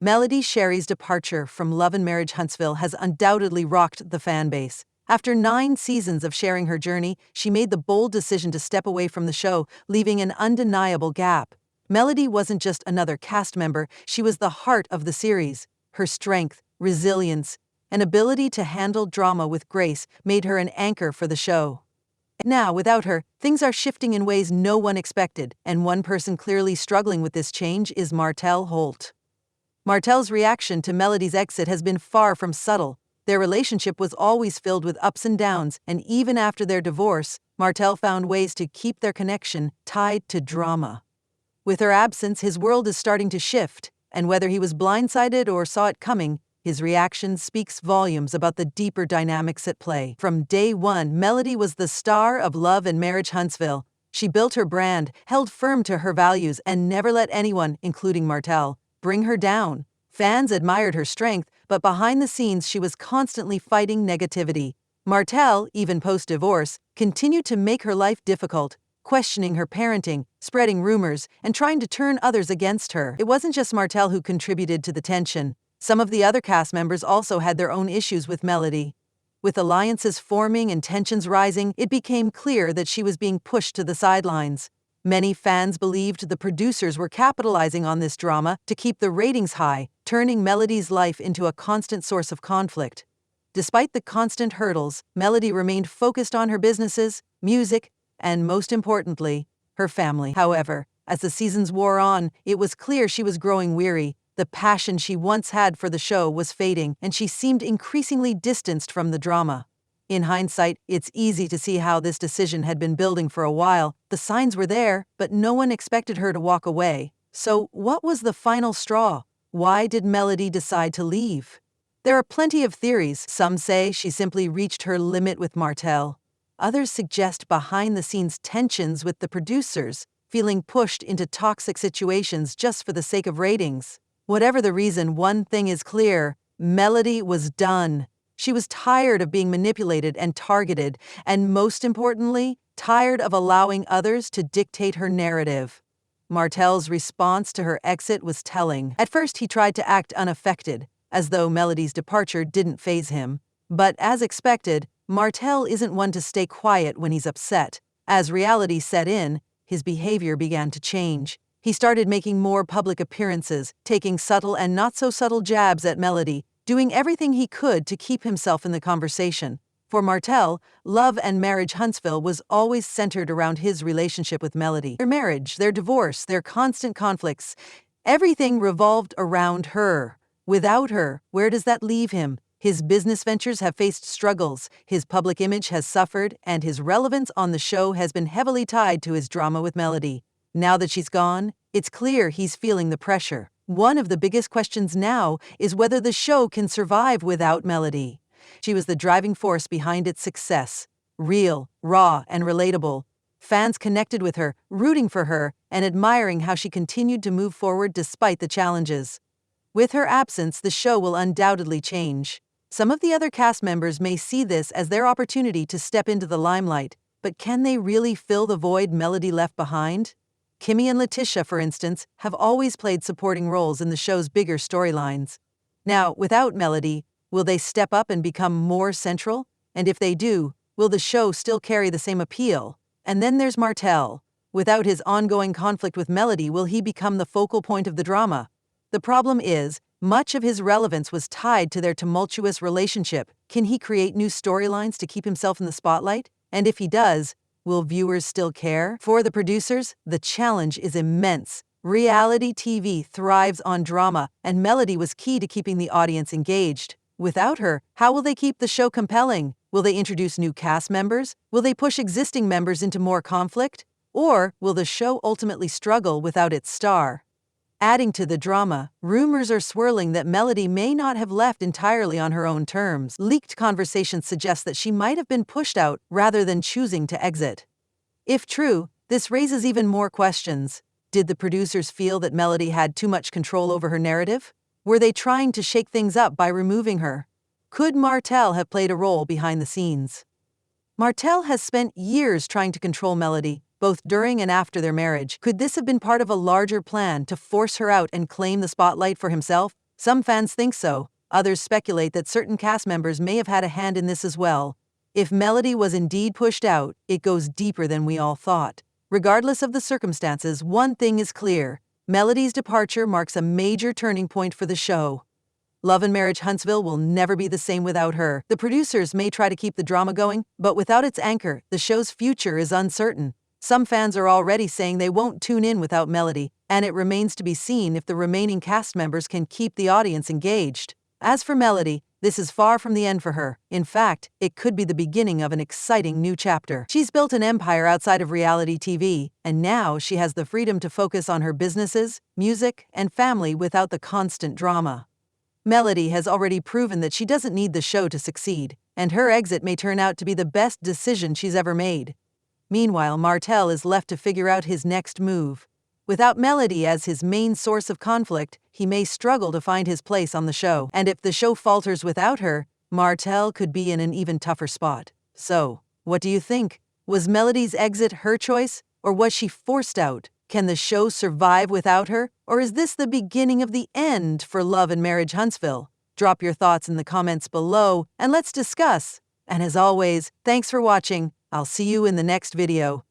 Melody Shari's departure from Love and Marriage Huntsville has undoubtedly rocked the fan base. After 9 seasons of sharing her journey, she made the bold decision to step away from the show, leaving an undeniable gap. Melody wasn't just another cast member, she was the heart of the series. Her strength, resilience, and ability to handle drama with grace made her an anchor for the show. Now, without her, things are shifting in ways no one expected, and one person clearly struggling with this change is Martell Holt. Martell's reaction to Melody's exit has been far from subtle. Their relationship was always filled with ups and downs, and even after their divorce, Martell found ways to keep their connection tied to drama. With her absence, his world is starting to shift, and whether he was blindsided or saw it coming, his reaction speaks volumes about the deeper dynamics at play. From day one, Melody was the star of Love and Marriage Huntsville. She built her brand, held firm to her values, and never let anyone, including Martell, bring her down. Fans admired her strength, but behind the scenes she was constantly fighting negativity. Martell, even post-divorce, continued to make her life difficult, questioning her parenting, spreading rumors, and trying to turn others against her. It wasn't just Martell who contributed to the tension. Some of the other cast members also had their own issues with Melody. With alliances forming and tensions rising, it became clear that she was being pushed to the sidelines. Many fans believed the producers were capitalizing on this drama to keep the ratings high, turning Melody's life into a constant source of conflict. Despite the constant hurdles, Melody remained focused on her businesses, music, and most importantly, her family. However, as the seasons wore on, it was clear she was growing weary. The passion she once had for the show was fading, and she seemed increasingly distanced from the drama. In hindsight, it's easy to see how this decision had been building for a while. The signs were there, but no one expected her to walk away. So, what was the final straw? Why did Melody decide to leave? There are plenty of theories. Some say she simply reached her limit with Martell. Others suggest behind-the-scenes tensions with the producers, feeling pushed into toxic situations just for the sake of ratings. Whatever the reason, one thing is clear: Melody was done. She was tired of being manipulated and targeted, and most importantly, tired of allowing others to dictate her narrative. Martell's response to her exit was telling. At first, he tried to act unaffected, as though Melody's departure didn't faze him. But as expected, Martell isn't one to stay quiet when he's upset. As reality set in, his behavior began to change. He started making more public appearances, taking subtle and not-so-subtle jabs at Melody, doing everything he could to keep himself in the conversation. For Martell, Love and Marriage Huntsville was always centered around his relationship with Melody. Their marriage, their divorce, their constant conflicts, everything revolved around her. Without her, where does that leave him? His business ventures have faced struggles, his public image has suffered, and his relevance on the show has been heavily tied to his drama with Melody. Now that she's gone, it's clear he's feeling the pressure. One of the biggest questions now is whether the show can survive without Melody. She was the driving force behind its success. Real, raw, and relatable. Fans connected with her, rooting for her, and admiring how she continued to move forward despite the challenges. With her absence, the show will undoubtedly change. Some of the other cast members may see this as their opportunity to step into the limelight, but can they really fill the void Melody left behind? Kimmy and Letitia, for instance, have always played supporting roles in the show's bigger storylines. Now, without Melody, will they step up and become more central? And if they do, will the show still carry the same appeal? And then there's Martell. Without his ongoing conflict with Melody, will he become the focal point of the drama? The problem is, much of his relevance was tied to their tumultuous relationship. Can he create new storylines to keep himself in the spotlight? And if he does, will viewers still care? For the producers, the challenge is immense. Reality TV thrives on drama, and Melody was key to keeping the audience engaged. Without her, how will they keep the show compelling? Will they introduce new cast members? Will they push existing members into more conflict? Or will the show ultimately struggle without its star? Adding to the drama, rumors are swirling that Melody may not have left entirely on her own terms. Leaked conversations suggest that she might have been pushed out rather than choosing to exit. If true, this raises even more questions. Did the producers feel that Melody had too much control over her narrative? Were they trying to shake things up by removing her? Could Martell have played a role behind the scenes? Martell has spent years trying to control Melody, both during and after their marriage. Could this have been part of a larger plan to force her out and claim the spotlight for himself? Some fans think so, others speculate that certain cast members may have had a hand in this as well. If Melody was indeed pushed out, it goes deeper than we all thought. Regardless of the circumstances, one thing is clear: Melody's departure marks a major turning point for the show. Love and Marriage Huntsville will never be the same without her. The producers may try to keep the drama going, but without its anchor, the show's future is uncertain. Some fans are already saying they won't tune in without Melody, and it remains to be seen if the remaining cast members can keep the audience engaged. As for Melody, this is far from the end for her. In fact, it could be the beginning of an exciting new chapter. She's built an empire outside of reality TV, and now she has the freedom to focus on her businesses, music, and family without the constant drama. Melody has already proven that she doesn't need the show to succeed, and her exit may turn out to be the best decision she's ever made. Meanwhile, Martell is left to figure out his next move. Without Melody as his main source of conflict, he may struggle to find his place on the show. And if the show falters without her, Martell could be in an even tougher spot. So, what do you think? Was Melody's exit her choice, or was she forced out? Can the show survive without her, or is this the beginning of the end for Love and Marriage Huntsville? Drop your thoughts in the comments below, and let's discuss. And as always, thanks for watching. I'll see you in the next video.